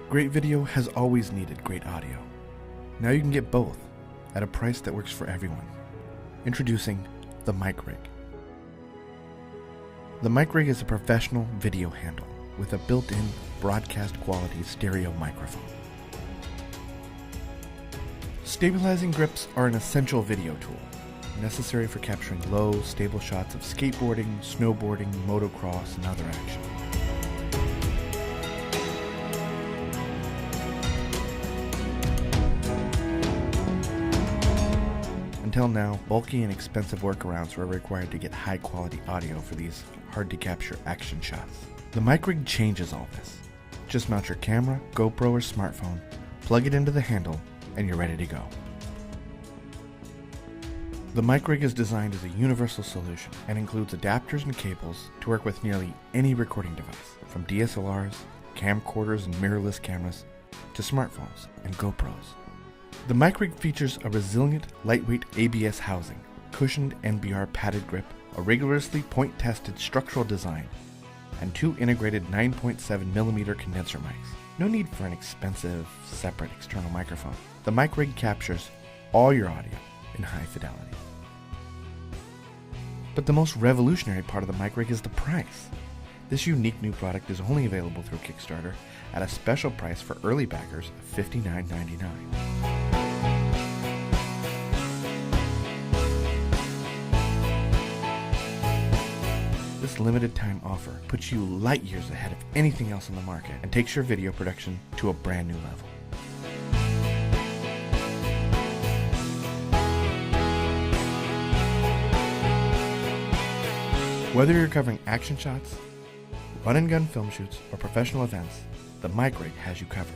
Great video has always needed great audio. Now you can get both at a price that works for everyone. Introducing the MicRig. The MicRig is a professional video handle with a built-in broadcast quality stereo microphone. Stabilizing grips are an essential video tool, necessary for capturing low, stable shots of skateboarding, snowboarding, motocross, and other action. Until now, bulky and expensive workarounds were required to get high-quality audio for these hard-to-capture action shots. The MicRig changes all this. Just mount your camera, GoPro, or smartphone, plug it into the handle, and you're ready to go. The MicRig is designed as a universal solution and includes adapters and cables to work with nearly any recording device, from DSLRs, camcorders, and mirrorless cameras, to smartphones and GoPros. The MicRig features a resilient, lightweight ABS housing, cushioned NBR padded grip, a rigorously point-tested structural design, and two integrated 9.7mm condenser mics. No need for an expensive, separate external microphone. The MicRig captures all your audio in high fidelity. But the most revolutionary part of the MicRig is the price. This unique new product is only available through Kickstarter at a special price for early backers of $59.99. This limited time offer puts you light years ahead of anything else on the market and takes your video production to a brand new level. Whether you're covering action shots, run and gun film shoots, or professional events, the MicRig has you covered.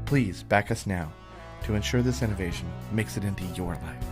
Please back us now to ensure this innovation makes it into your life.